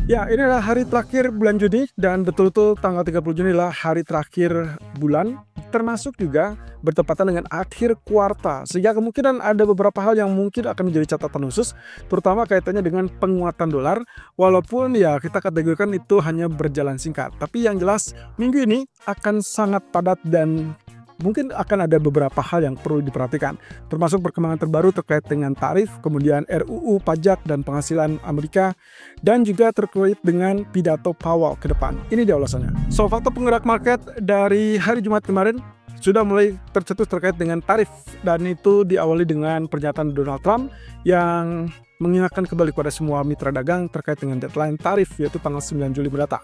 Ya, ini adalah hari terakhir bulan Juni dan betul-betul tanggal 30 Juni adalah hari terakhir bulan, termasuk juga bertepatan dengan akhir kuartal. Sehingga kemungkinan ada beberapa hal yang mungkin akan menjadi catatan khusus, terutama kaitannya dengan penguatan dolar, walaupun ya kita kategorikan itu hanya berjalan singkat. Tapi yang jelas minggu ini akan sangat padat dan mungkin akan ada beberapa hal yang perlu diperhatikan, termasuk perkembangan terbaru terkait dengan tarif, kemudian RUU pajak dan penghasilan Amerika, dan juga terkait dengan pidato Powell ke depan. Ini dia ulasannya. So, faktor penggerak market dari hari Jumat kemarin sudah mulai tercetus terkait dengan tarif, dan itu diawali dengan pernyataan Donald Trump yang mengingatkan kembali kepada semua mitra dagang terkait dengan deadline tarif, yaitu tanggal 9 Juli mendatang.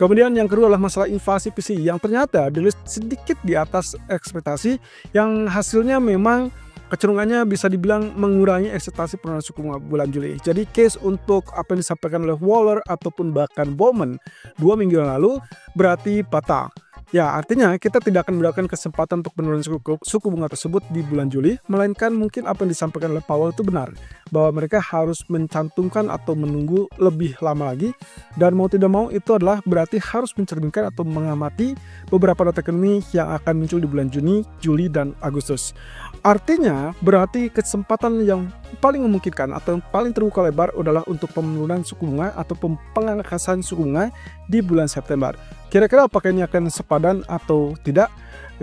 Kemudian yang kedua adalah masalah inflasi PCE yang ternyata dirilis sedikit di atas ekspektasi, yang hasilnya memang kecenderungannya bisa dibilang mengurangi ekspektasi penurunan suku bunga bulan Juli. Jadi case untuk apa yang disampaikan oleh Waller ataupun bahkan Bowman 2 minggu yang lalu berarti batal. Ya, artinya kita tidak akan mendapatkan kesempatan untuk penurunan suku bunga tersebut di bulan Juli, melainkan mungkin apa yang disampaikan oleh Powell itu benar, bahwa mereka harus mencantumkan atau menunggu lebih lama lagi, dan mau tidak mau itu adalah berarti harus mencerminkan atau mengamati beberapa data ekonomi yang akan muncul di bulan Juni, Juli, dan Agustus. Artinya berarti kesempatan yang paling memungkinkan atau yang paling terbuka lebar adalah untuk penurunan suku bunga atau pengangkasan suku bunga di bulan September. Kira-kira apakah ini akan sepadan atau tidak?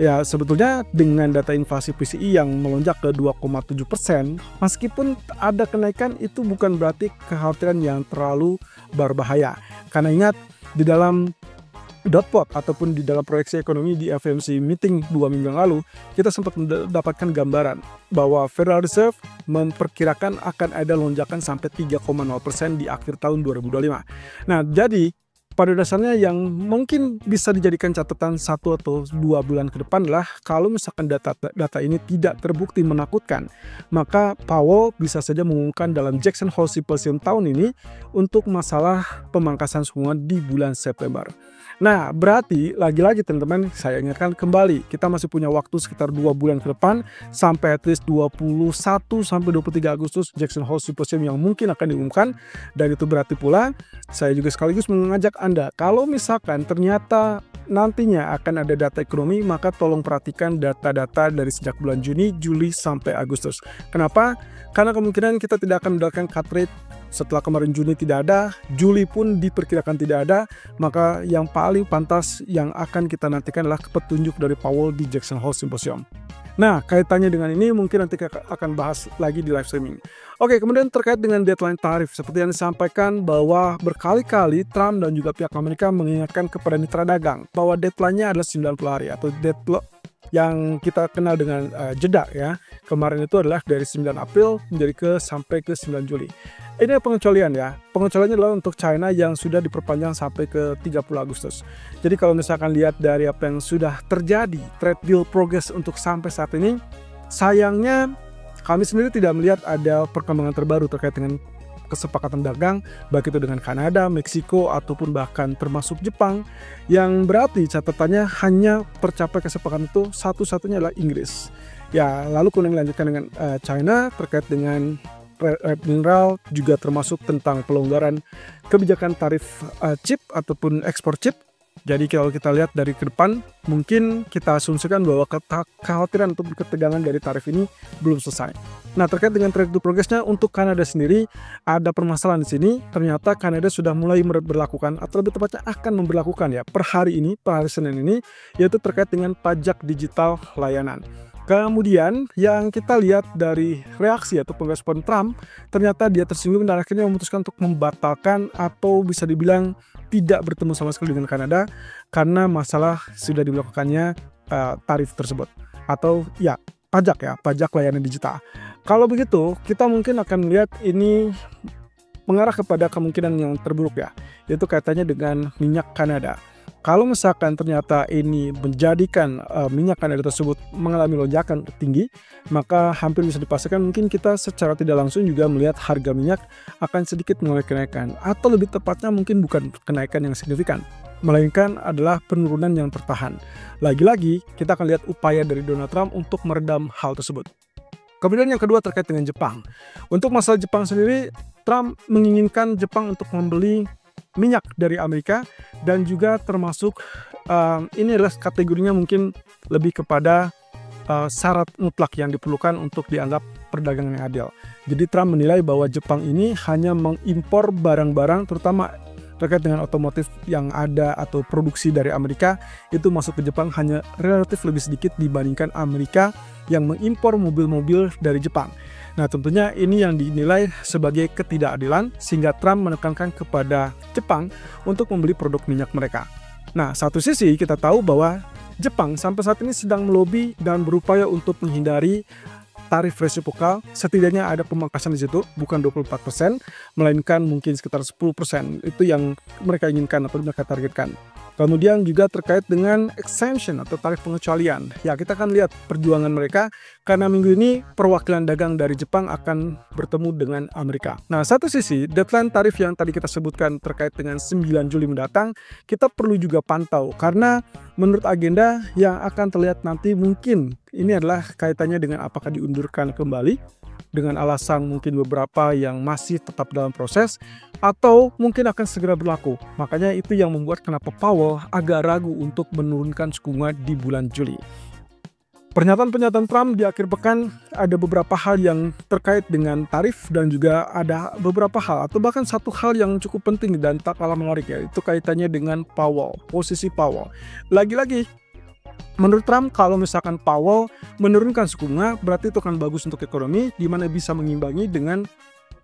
Ya, sebetulnya dengan data inflasi PCE yang melonjak ke 2,7%, meskipun ada kenaikan itu bukan berarti kekhawatiran yang terlalu berbahaya. Karena ingat, di dalam dot plot ataupun di dalam proyeksi ekonomi di FOMC meeting 2 minggu yang lalu, kita sempat mendapatkan gambaran bahwa Federal Reserve memperkirakan akan ada lonjakan sampai 3,0% di akhir tahun 2025. Nah, jadi pada dasarnya yang mungkin bisa dijadikan catatan 1 atau 2 bulan ke depan adalah kalau misalkan data ini tidak terbukti menakutkan, maka Powell bisa saja mengumumkan dalam Jackson Hole Symposium tahun ini untuk masalah pemangkasan suku bunga di bulan September. Nah, berarti lagi-lagi teman-teman, saya ingatkan kembali, kita masih punya waktu sekitar 2 bulan ke depan sampai at least 21 sampai 23 Agustus Jackson Hole Symposium yang mungkin akan diumumkan. Dan itu berarti pula saya juga sekaligus mengajak Anda, kalau misalkan ternyata nantinya akan ada data ekonomi, maka tolong perhatikan data-data dari sejak bulan Juni, Juli, sampai Agustus. Kenapa? Karena kemungkinan kita tidak akan mendapatkan cut rate setelah kemarin Juni tidak ada, Juli pun diperkirakan tidak ada, maka yang paling pantas yang akan kita nantikan adalah petunjuk dari Powell di Jackson Hole Symposium. Nah, kaitannya dengan ini mungkin nanti kita akan bahas lagi di live streaming. Oke, kemudian terkait dengan deadline tarif, seperti yang disampaikan bahwa berkali-kali Trump dan juga pihak Amerika mengingatkan kepada mitra dagang bahwa deadline-nya adalah 90 hari atau deadlock yang kita kenal dengan jeda ya. Kemarin itu adalah dari 9 April sampai ke 9 Juli. Ini pengecualian ya. Pengecualiannya adalah untuk China yang sudah diperpanjang sampai ke 30 Agustus. Jadi kalau misalkan lihat dari apa yang sudah terjadi, trade deal progress untuk sampai saat ini, sayangnya kami sendiri tidak melihat ada perkembangan terbaru terkait dengan kesepakatan dagang, baik itu dengan Kanada, Meksiko, ataupun bahkan termasuk Jepang, yang berarti catatannya hanya tercapai kesepakatan itu satu-satunya adalah Inggris. Ya, lalu kemudian dilanjutkan dengan China terkait dengan mineral, juga termasuk tentang pelonggaran kebijakan tarif chip ataupun ekspor chip. Jadi kalau kita lihat dari ke depan, mungkin kita asumsikan bahwa kekhawatiran atau ketegangan dari tarif ini belum selesai. Nah, terkait dengan trade deal progress-nya untuk Kanada sendiri, ada permasalahan di sini. Ternyata Kanada sudah mulai memberlakukan, atau lebih tepatnya akan memberlakukan ya per hari Senin ini, yaitu terkait dengan pajak digital layanan. Kemudian yang kita lihat dari reaksi atau respon Trump, ternyata dia tersinggung dan akhirnya memutuskan untuk membatalkan atau bisa dibilang tidak bertemu sama sekali dengan Kanada karena masalah sudah diberlakukannya tarif tersebut atau ya pajak layanan digital. Kalau begitu kita mungkin akan melihat ini mengarah kepada kemungkinan yang terburuk ya, yaitu kaitannya dengan minyak Kanada. Kalau misalkan ternyata ini menjadikan minyak Kanada tersebut mengalami lonjakan tinggi, maka hampir bisa dipastikan mungkin kita secara tidak langsung juga melihat harga minyak akan sedikit mengalami kenaikan. Atau lebih tepatnya mungkin bukan kenaikan yang signifikan, melainkan adalah penurunan yang tertahan. Lagi-lagi kita akan lihat upaya dari Donald Trump untuk meredam hal tersebut. Kemudian yang kedua terkait dengan Jepang. Untuk masalah Jepang sendiri, Trump menginginkan Jepang untuk membeli minyak dari Amerika, dan juga termasuk ini adalah kategorinya mungkin lebih kepada syarat mutlak yang diperlukan untuk dianggap perdagangan yang adil. Jadi Trump menilai bahwa Jepang ini hanya mengimpor barang-barang terutama terkait dengan otomotif yang ada atau produksi dari Amerika itu masuk ke Jepang hanya relatif lebih sedikit dibandingkan Amerika yang mengimpor mobil-mobil dari Jepang. Nah, tentunya ini yang dinilai sebagai ketidakadilan sehingga Trump menekankan kepada Jepang untuk membeli produk minyak mereka. Nah, satu sisi kita tahu bahwa Jepang sampai saat ini sedang melobi dan berupaya untuk menghindari tarif resiprokal, setidaknya ada pemangkasan di situ, bukan 24%, melainkan mungkin sekitar 10%. Itu yang mereka inginkan atau mereka targetkan. Kemudian juga terkait dengan exemption atau tarif pengecualian. Ya, kita akan lihat perjuangan mereka karena minggu ini perwakilan dagang dari Jepang akan bertemu dengan Amerika. Nah, satu sisi deadline tarif yang tadi kita sebutkan terkait dengan 9 Juli mendatang, kita perlu juga pantau karena menurut agenda yang akan terlihat nanti mungkin ini adalah kaitannya dengan apakah diundurkan kembali dengan alasan mungkin beberapa yang masih tetap dalam proses atau mungkin akan segera berlaku. Makanya itu yang membuat kenapa Powell agak ragu untuk menurunkan suku bunga di bulan Juli. Pernyataan-pernyataan Trump di akhir pekan ada beberapa hal yang terkait dengan tarif dan juga ada beberapa hal atau bahkan satu hal yang cukup penting dan tak kalah menarik, ya, itu kaitannya dengan Powell, posisi Powell. Lagi-lagi menurut Trump, kalau misalkan Powell menurunkan suku bunga, berarti itu akan bagus untuk ekonomi, di mana bisa mengimbangi dengan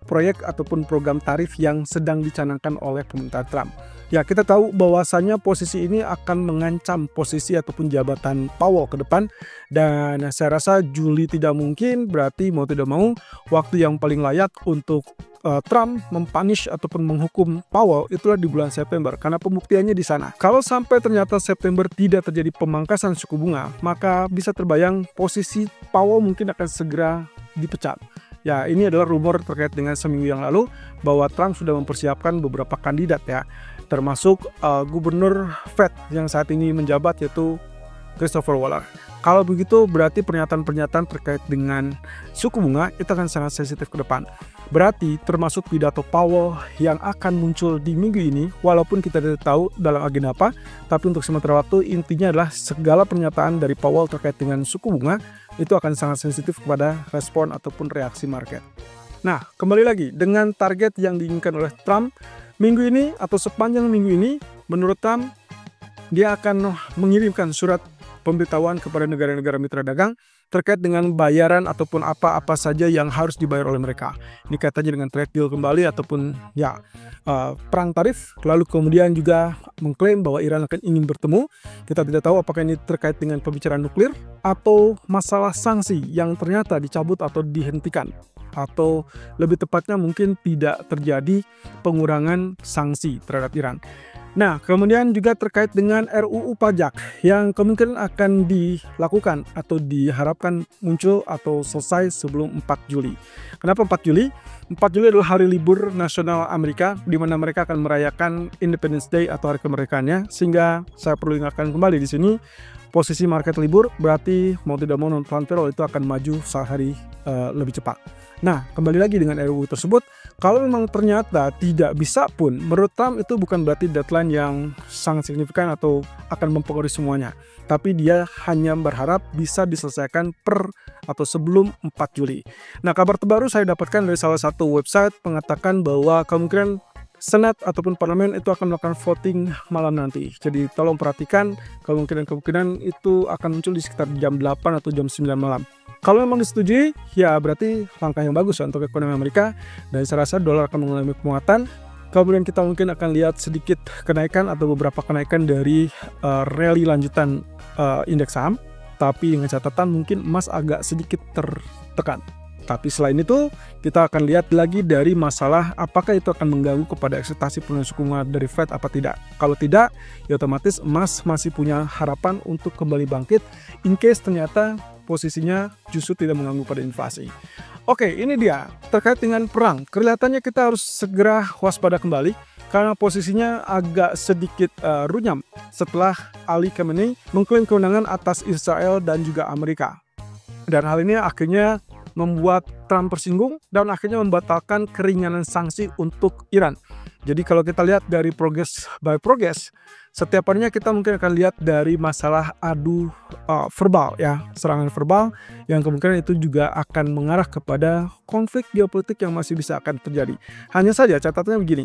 proyek ataupun program tarif yang sedang dicanangkan oleh pemerintah Trump. Ya, kita tahu bahwasannya posisi ini akan mengancam posisi ataupun jabatan Powell ke depan, dan saya rasa Juli tidak mungkin, berarti mau tidak mau waktu yang paling layak untuk Trump mempunish ataupun menghukum Powell itulah di bulan September, karena pembuktiannya di sana. Kalau sampai ternyata September tidak terjadi pemangkasan suku bunga, maka bisa terbayang posisi Powell mungkin akan segera dipecat. Ya, ini adalah rumor terkait dengan seminggu yang lalu bahwa Trump sudah mempersiapkan beberapa kandidat, ya, termasuk gubernur Fed yang saat ini menjabat yaitu Christopher Waller. Kalau begitu berarti pernyataan-pernyataan terkait dengan suku bunga itu akan sangat sensitif ke depan. Berarti termasuk pidato Powell yang akan muncul di minggu ini, walaupun kita tidak tahu dalam agenda apa, tapi untuk sementara waktu intinya adalah segala pernyataan dari Powell terkait dengan suku bunga itu akan sangat sensitif kepada respon ataupun reaksi market. Nah, kembali lagi dengan target yang diinginkan oleh Trump minggu ini atau sepanjang minggu ini, menurut Trump dia akan mengirimkan surat pemberitahuan kepada negara-negara mitra dagang terkait dengan bayaran ataupun apa-apa saja yang harus dibayar oleh mereka. Ini kaitannya dengan trade deal kembali ataupun ya perang tarif. Lalu kemudian juga mengklaim bahwa Iran akan ingin bertemu. Kita tidak tahu apakah ini terkait dengan pembicaraan nuklir atau masalah sanksi yang ternyata dicabut atau dihentikan. Atau lebih tepatnya mungkin tidak terjadi pengurangan sanksi terhadap Iran. Nah, kemudian juga terkait dengan RUU pajak yang kemungkinan akan dilakukan atau diharapkan muncul atau selesai sebelum 4 Juli. Kenapa 4 Juli? 4 Juli adalah hari libur nasional Amerika di mana mereka akan merayakan Independence Day atau hari kemerdekaannya, sehingga saya perlu ingatkan kembali di sini posisi market libur berarti mau tidak mau non-farm payroll itu akan maju sehari lebih cepat. Nah, kembali lagi dengan RUU tersebut, kalau memang ternyata tidak bisa pun, menurut Trump itu bukan berarti deadline yang sangat signifikan atau akan mempengaruhi semuanya. Tapi dia hanya berharap bisa diselesaikan per atau sebelum 4 Juli. Nah, kabar terbaru saya dapatkan dari salah satu website mengatakan bahwa kemungkinan Senat ataupun Parlemen itu akan melakukan voting malam nanti. Jadi tolong perhatikan kemungkinan itu akan muncul di sekitar jam 8 atau jam 9 malam. Kalau memang disetujui, ya berarti langkah yang bagus untuk ekonomi Amerika. Dan saya rasa dolar akan mengalami penguatan. Kemudian kita mungkin akan lihat sedikit kenaikan atau beberapa kenaikan dari rally lanjutan indeks saham. Tapi dengan catatan mungkin emas agak sedikit tertekan. Tapi selain itu, kita akan lihat lagi dari masalah apakah itu akan mengganggu kepada ekspektasi penurunan suku bunga dari Fed apa tidak. Kalau tidak, ya otomatis emas masih punya harapan untuk kembali bangkit in case ternyata posisinya justru tidak mengganggu pada inflasi. Oke, ini dia terkait dengan perang. Kelihatannya kita harus segera waspada kembali karena posisinya agak sedikit runyam setelah Ali Khamenei mengklaim kewenangan atas Israel dan juga Amerika. Dan hal ini akhirnya membuat Trump tersinggung dan akhirnya membatalkan keringanan sanksi untuk Iran. Jadi kalau kita lihat dari progress by progress, setiap harinya kita mungkin akan lihat dari masalah adu verbal ya, serangan verbal yang kemungkinan itu juga akan mengarah kepada konflik geopolitik yang masih bisa akan terjadi. Hanya saja catatannya begini,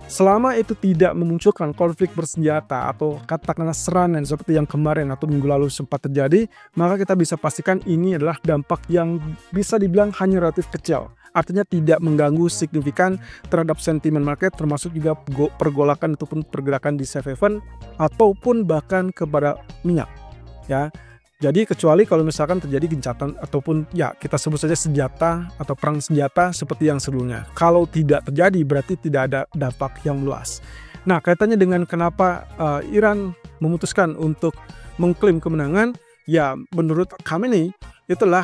selama itu tidak memunculkan konflik bersenjata atau katakanlah serangan seperti yang kemarin atau minggu lalu sempat terjadi, maka kita bisa pastikan ini adalah dampak yang bisa dibilang hanya relatif kecil. Artinya tidak mengganggu signifikan terhadap sentimen market, termasuk juga pergolakan ataupun pergerakan di safe haven ataupun bahkan kepada minyak ya. Jadi kecuali kalau misalkan terjadi gencatan ataupun ya kita sebut saja senjata atau perang senjata seperti yang sebelumnya. Kalau tidak terjadi berarti tidak ada dampak yang luas. Nah, kaitannya dengan kenapa Iran memutuskan untuk mengklaim kemenangan, ya menurut Khamenei itulah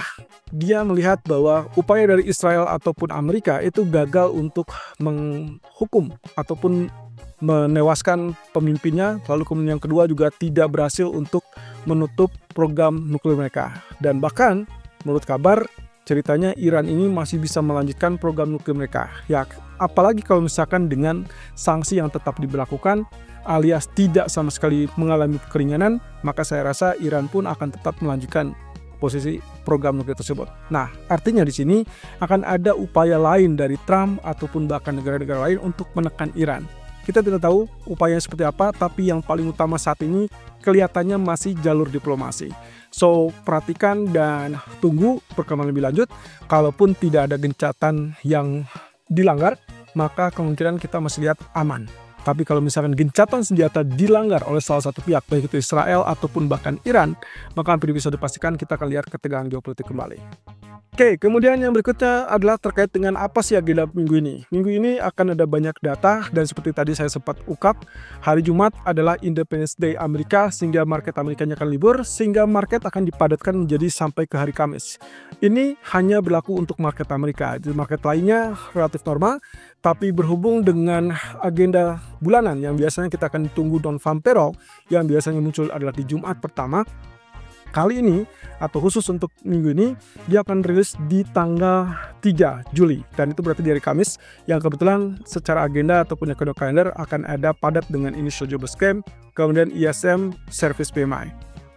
dia melihat bahwa upaya dari Israel ataupun Amerika itu gagal untuk menghukum ataupun menewaskan pemimpinnya, lalu kemudian yang kedua juga tidak berhasil untuk menutup program nuklir mereka. Dan bahkan menurut kabar ceritanya Iran ini masih bisa melanjutkan program nuklir mereka. Ya, apalagi kalau misalkan dengan sanksi yang tetap diberlakukan alias tidak sama sekali mengalami keringanan, maka saya rasa Iran pun akan tetap melanjutkan posisi program nuklir tersebut. Nah, artinya di sini akan ada upaya lain dari Trump ataupun bahkan negara-negara lain untuk menekan Iran. Kita tidak tahu upayanya seperti apa, tapi yang paling utama saat ini kelihatannya masih jalur diplomasi. So, perhatikan dan tunggu perkembangan lebih lanjut. Kalaupun tidak ada gencatan yang dilanggar, maka kemungkinan kita masih lihat aman. Tapi kalau misalkan gencatan senjata dilanggar oleh salah satu pihak, baik itu Israel ataupun bahkan Iran, maka hampir bisa dipastikan kita akan lihat ketegangan geopolitik kembali. Oke, kemudian yang berikutnya adalah terkait dengan apa sih agenda minggu ini. Minggu ini akan ada banyak data dan seperti tadi saya sempat ungkap, hari Jumat adalah Independence Day Amerika sehingga market Amerikanya akan libur, sehingga market akan dipadatkan menjadi sampai ke hari Kamis. Ini hanya berlaku untuk market Amerika, di market lainnya relatif normal, tapi berhubung dengan agenda bulanan yang biasanya kita akan tunggu non-farm payroll yang biasanya muncul adalah di Jumat pertama, kali ini atau khusus untuk minggu ini dia akan rilis di tanggal 3 Juli dan itu berarti di hari Kamis yang kebetulan secara agenda ataupun economic calendar akan ada padat dengan initial jobless claim, kemudian ISM service PMI.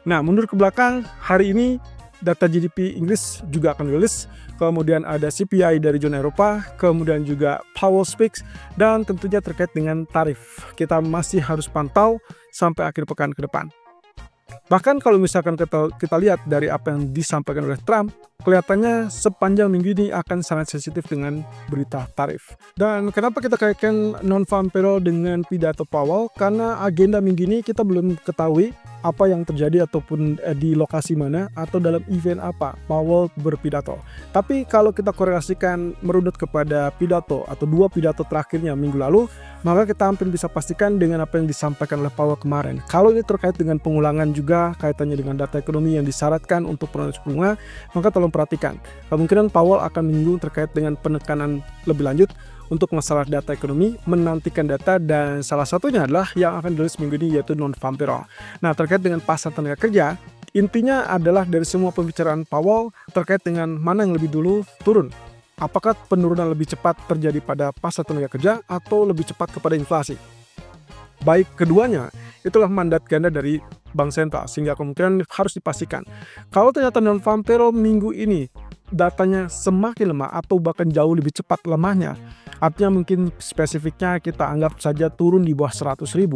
Nah, mundur ke belakang, hari ini data GDP Inggris juga akan rilis, kemudian ada CPI dari zona Eropa, kemudian juga Powell Speaks, dan tentunya terkait dengan tarif. Kita masih harus pantau sampai akhir pekan ke depan. Bahkan kalau misalkan kita lihat dari apa yang disampaikan oleh Trump, kelihatannya sepanjang minggu ini akan sangat sensitif dengan berita tarif. Dan kenapa kita kaitkan non-farm payroll dengan pidato Powell? Karena agenda minggu ini kita belum ketahui apa yang terjadi ataupun di lokasi mana atau dalam event apa Powell berpidato. Tapi kalau kita korelasikan merunut kepada pidato atau dua pidato terakhirnya minggu lalu, maka kita hampir bisa pastikan dengan apa yang disampaikan oleh Powell kemarin. Kalau ini terkait dengan pengulangan juga kaitannya dengan data ekonomi yang disyaratkan untuk penurunan suku bunga, maka tolong perhatikan. Kemungkinan Powell akan menyinggung terkait dengan penekanan lebih lanjut untuk masalah data ekonomi, menantikan data, dan salah satunya adalah yang akan dirilis minggu ini yaitu non-farm payroll. Nah, terkait dengan pasar tenaga kerja, intinya adalah dari semua pembicaraan Powell terkait dengan mana yang lebih dulu turun. Apakah penurunan lebih cepat terjadi pada pasar tenaga kerja atau lebih cepat kepada inflasi? Baik keduanya, itulah mandat ganda dari Bank Sentral, sehingga kemungkinan harus dipastikan. Kalau ternyata non-farm payroll minggu ini datanya semakin lemah atau bahkan jauh lebih cepat lemahnya, artinya mungkin spesifiknya kita anggap saja turun di bawah 100.000,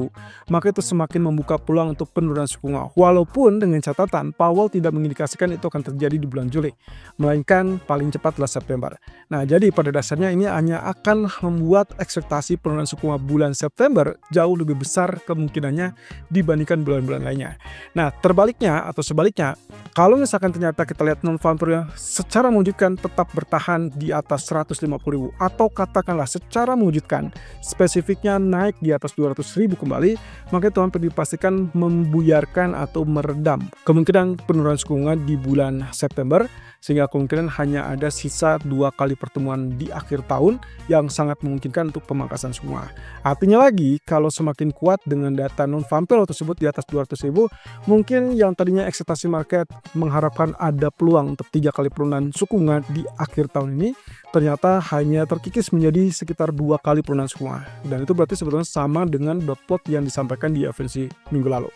maka itu semakin membuka peluang untuk penurunan suku bunga. Walaupun dengan catatan Powell tidak mengindikasikan itu akan terjadi di bulan Juli, melainkan paling cepatlah September. Nah, jadi pada dasarnya ini hanya akan membuat ekspektasi penurunan suku bunga bulan September jauh lebih besar kemungkinannya dibandingkan bulan-bulan lainnya. Nah, terbaliknya atau sebaliknya, kalau misalkan ternyata kita lihat non-farm payroll secara mengejutkan tetap bertahan di atas 150.000 atau katakanlah secara mengejutkan spesifiknya naik di atas 200.000 kembali, maka itu hampir dipastikan membuyarkan atau meredam kemungkinan penurunan suku bunga di bulan September, sehingga kemungkinan hanya ada sisa 2 kali pertemuan di akhir tahun yang sangat memungkinkan untuk pemangkasan semua. Artinya lagi, kalau semakin kuat dengan data non-farm payroll tersebut di atas 200.000, mungkin yang tadinya ekspektasi market mengharapkan ada peluang untuk 3 kali penurunan suku bunga di akhir tahun ini, ternyata hanya terkikis menjadi sekitar 2 kali penurunan suku bunga. Dan itu berarti sebetulnya sama dengan dot plot yang disampaikan di FOMC minggu lalu.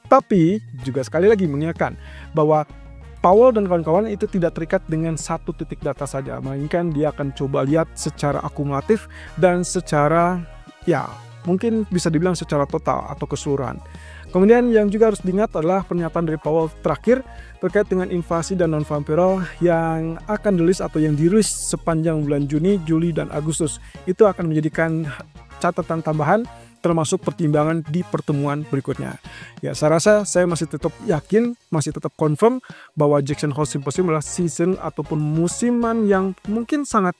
Tapi juga sekali lagi mengingatkan bahwa Powell dan kawan-kawan itu tidak terikat dengan satu titik data saja, melainkan dia akan coba lihat secara akumulatif dan secara, ya mungkin bisa dibilang secara total atau keseluruhan. Kemudian yang juga harus diingat adalah pernyataan dari Powell terakhir terkait dengan inflasi dan non-farm payroll yang akan dirilis atau yang dirilis sepanjang bulan Juni, Juli, dan Agustus. Itu akan menjadikan catatan tambahan termasuk pertimbangan di pertemuan berikutnya. Ya, saya rasa saya masih tetap yakin, masih tetap confirm bahwa Jackson Hole Symposium adalah season ataupun musiman yang mungkin sangat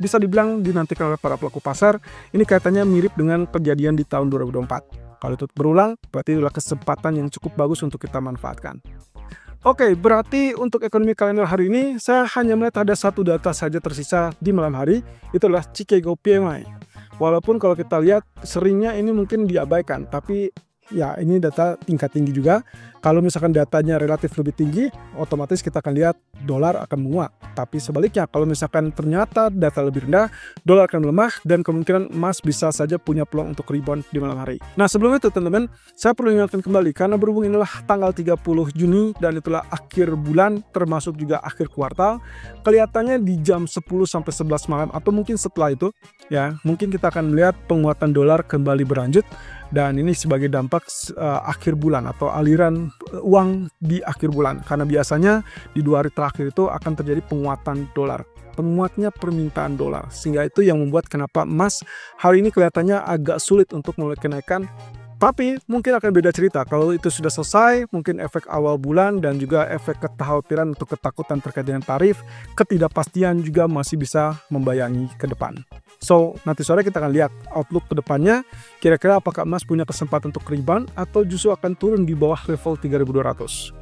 bisa dibilang dinantikan oleh para pelaku pasar. Ini kaitannya mirip dengan kejadian di tahun 2024. Kalau itu berulang, berarti adalah kesempatan yang cukup bagus untuk kita manfaatkan. Oke, berarti untuk ekonomi kalender hari ini, saya hanya melihat ada satu data saja tersisa di malam hari, itu adalah Chicago PMI. Walaupun kalau kita lihat seringnya ini mungkin diabaikan, tapi ya ini data tingkat tinggi juga. Kalau misalkan datanya relatif lebih tinggi, otomatis kita akan lihat dolar akan menguat. Tapi sebaliknya, kalau misalkan ternyata data lebih rendah, dolar akan melemah dan kemungkinan emas bisa saja punya peluang untuk rebound di malam hari. Nah, sebelum itu teman-teman, saya perlu ingatkan kembali karena berhubung inilah tanggal 30 Juni dan itulah akhir bulan termasuk juga akhir kuartal, kelihatannya di jam 10 sampai 11 malam atau mungkin setelah itu ya, mungkin kita akan melihat penguatan dolar kembali berlanjut. Dan ini sebagai dampak akhir bulan atau aliran uang di akhir bulan. Karena biasanya di 2 hari terakhir itu akan terjadi penguatan dolar. Penguatnya permintaan dolar. Sehingga itu yang membuat kenapa emas hari ini kelihatannya agak sulit untuk mulai kenaikan. Tapi mungkin akan beda cerita kalau itu sudah selesai, mungkin efek awal bulan dan juga efek kekhawatiran untuk ketakutan terkait dengan tarif, ketidakpastian juga masih bisa membayangi ke depan. So, nanti sore kita akan lihat outlook ke depannya, kira-kira apakah emas punya kesempatan untuk rebound atau justru akan turun di bawah level 3.200.